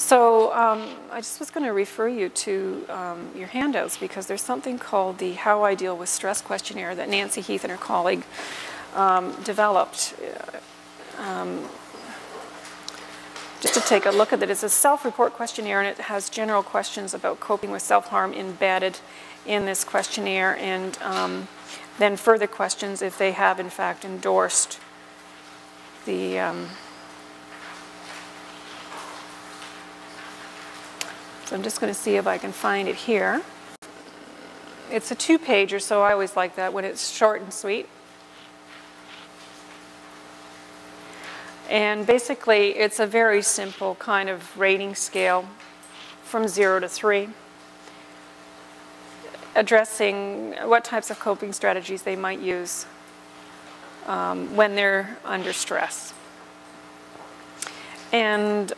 So I just was going to refer you to your handouts because there's something called the How I Deal with Stress questionnaire that Nancy Heath and her colleague developed. Just to take a look at it, it's a self-report questionnaire, and it has general questions about coping with self-harm embedded in this questionnaire, and then further questions if they have in fact endorsed the so I'm just going to see if I can find it here. It's a 2-pager, so I always like that when it's short and sweet. And basically, it's a very simple kind of rating scale from 0 to 3, addressing what types of coping strategies they might use when they're under stress. And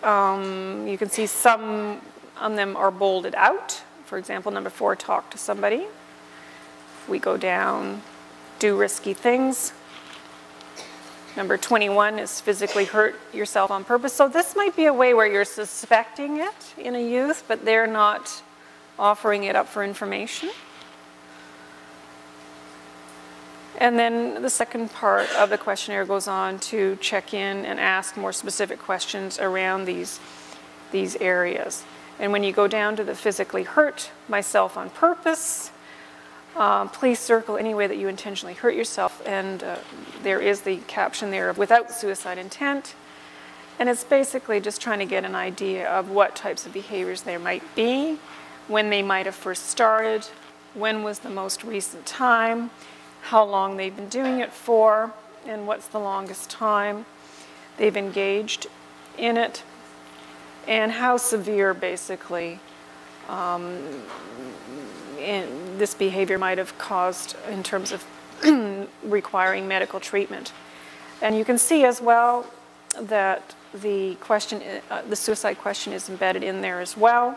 you can see some of them are bolded out. For example, number 4, talk to somebody. If we go down, do risky things. Number 21 is physically hurt yourself on purpose. So this might be a way where you're suspecting it in a youth, but they're not offering it up for information. And then the second part of the questionnaire goes on to check in and ask more specific questions around these areas. And when you go down to the physically hurt myself on purpose, please circle any way that you intentionally hurt yourself, and there is the caption there of without suicide intent, and it's basically just trying to get an idea of what types of behaviors there might be, when they might have first started, when was the most recent time, how long they've been doing it for, and what's the longest time they've engaged in it, and how severe basically this behavior might have caused in terms of requiring medical treatment. And you can see as well that the question, the suicide question is embedded in there as well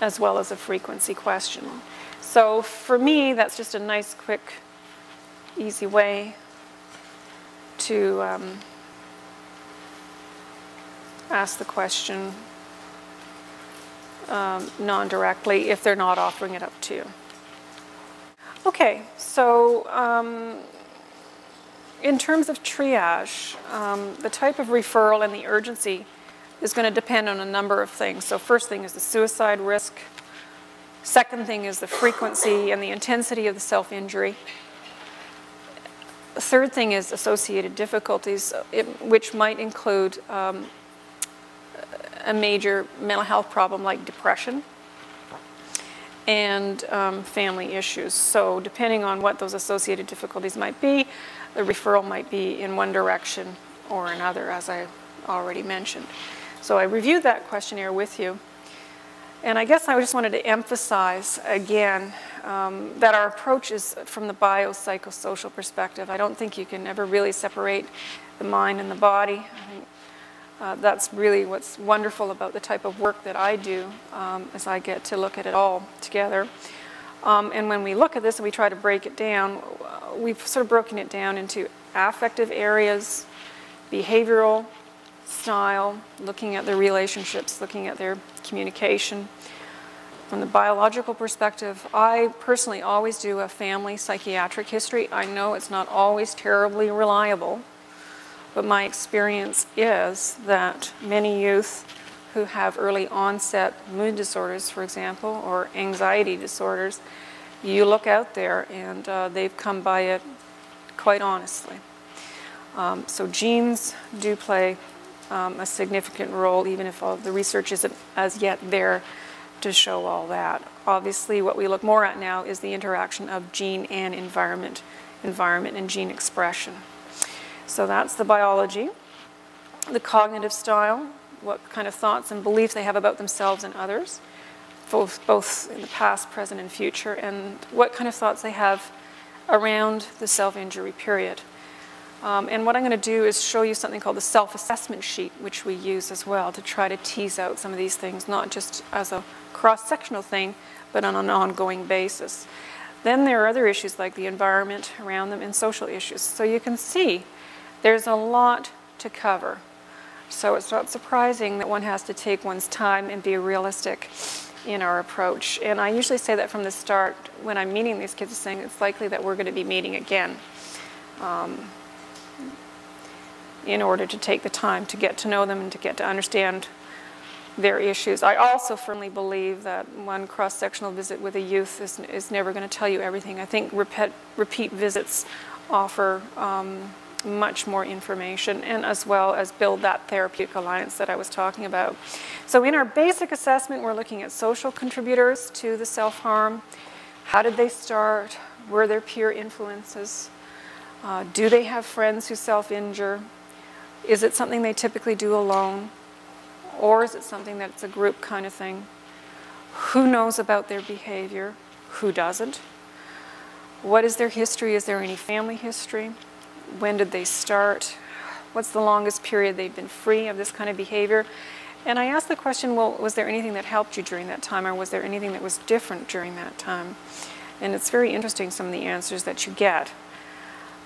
as a frequency question. So for me, that's just a nice, quick, easy way to ask the question non-directly if they're not offering it up to you. Okay, so in terms of triage, the type of referral and the urgency is going to depend on a number of things. So first thing is the suicide risk. Second thing is the frequency and the intensity of the self-injury. The third thing is associated difficulties, which might include a major mental health problem like depression and family issues. So depending on what those associated difficulties might be, the referral might be in one direction or another, as I already mentioned. So I reviewed that questionnaire with you, and I guess I just wanted to emphasize again that our approach is from the biopsychosocial perspective. I don't think you can ever really separate the mind and the body. I think that's really what's wonderful about the type of work that I do, as I get to look at it all together. And when we look at this and we try to break it down, we've sort of broken it down into affective areas, behavioral style, looking at their relationships, looking at their communication. From the biological perspective, I personally always do a family psychiatric history. I know it's not always terribly reliable, but my experience is that many youth who have early onset mood disorders, for example, or anxiety disorders, you look out there and they've come by it quite honestly. So genes do play a significant role, even if all the research isn't as yet there to show all that. Obviously, what we look more at now is the interaction of gene and environment and gene expression. So that's the biology. The cognitive style, what kind of thoughts and beliefs they have about themselves and others, both in the past, present, and future, and what kind of thoughts they have around the self-injury period. And what I'm going to do is show you something called the self-assessment sheet, which we use as well to try to tease out some of these things, not just as a cross-sectional thing, but on an ongoing basis. Then there are other issues like the environment around them and social issues. So you can see there's a lot to cover. So it's not surprising that one has to take one's time and be realistic in our approach. And I usually say that from the start when I'm meeting these kids, saying it's likely that we're going to be meeting again in order to take the time to get to know them and to get to understand their issues. I also firmly believe that one cross-sectional visit with a youth is never going to tell you everything. I think repeat visits offer much more information, and as well as build that therapeutic alliance that I was talking about. So in our basic assessment, we're looking at social contributors to the self-harm. How did they start? Were there peer influences? Do they have friends who self-injure? Is it something they typically do alone? Or is it something that's a group kind of thing? Who knows about their behavior? Who doesn't? What is their history? Is there any family history? When did they start? What's the longest period they've been free of this kind of behavior? And I asked the question, well, was there anything that helped you during that time, or was there anything that was different during that time? And it's very interesting, some of the answers that you get.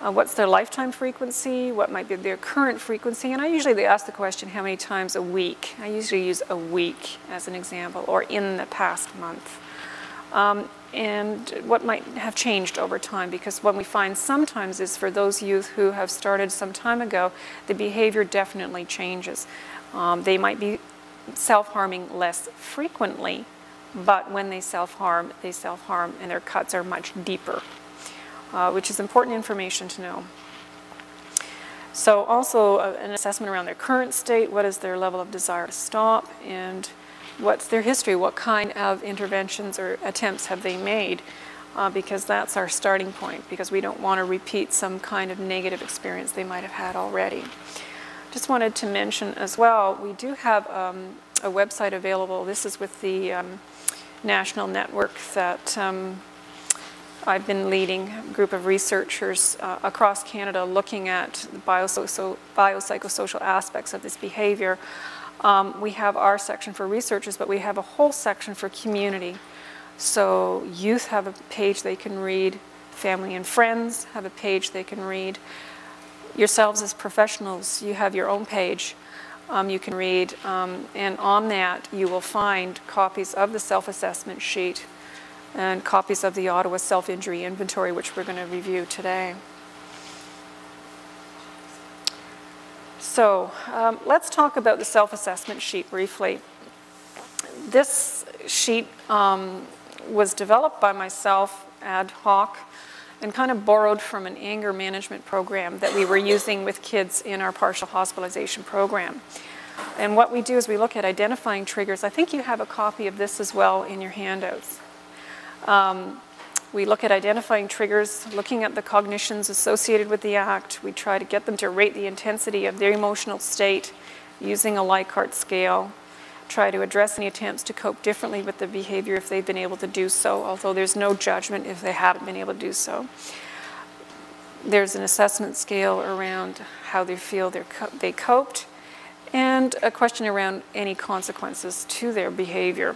What's their lifetime frequency? What might be their current frequency? And I usually ask the question, how many times a week? I usually use a week as an example, or in the past month. And what might have changed over time, because what we find sometimes is for those youth who have started some time ago, the behavior definitely changes. They might be self-harming less frequently, but when they self-harm and their cuts are much deeper, which is important information to know. So also an assessment around their current state, what is their level of desire to stop, and what's their history, what kind of interventions or attempts have they made, because that's our starting point, because we don't want to repeat some kind of negative experience they might have had already. Just wanted to mention as well, we do have a website available. This is with the national network that I've been leading, a group of researchers across Canada looking at the biopsychosocial aspects of this behavior. We have our section for researchers, but we have a whole section for community. So youth have a page they can read, family and friends have a page they can read. Yourselves as professionals, you have your own page you can read, and on that you will find copies of the self-assessment sheet and copies of the Ottawa Self-Injury Inventory, which we're going to review today. So let's talk about the self-assessment sheet briefly. This sheet was developed by myself ad hoc and kind of borrowed from an anger management program that we were using with kids in our partial hospitalization program. And what we do is we look at identifying triggers. I think you have a copy of this as well in your handouts. We look at identifying triggers, looking at the cognitions associated with the act. We try to get them to rate the intensity of their emotional state using a Likert scale. Try to address any attempts to cope differently with the behavior if they've been able to do so, although there's no judgment if they haven't been able to do so. There's an assessment scale around how they feel they coped, and a question around any consequences to their behavior.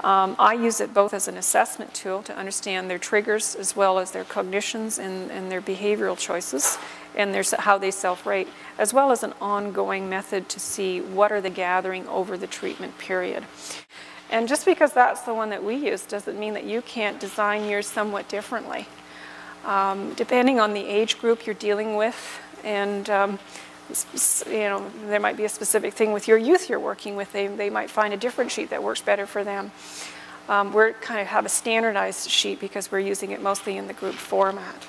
I use it both as an assessment tool to understand their triggers as well as their cognitions and their behavioral choices and how they self-rate, as well as an ongoing method to see what are they gathering over the treatment period. And just because that's the one that we use doesn't mean that you can't design yours somewhat differently. Depending on the age group you're dealing with, and there might be a specific thing with your youth you're working with. They might find a different sheet that works better for them. We kind of have a standardized sheet because we're using it mostly in the group format.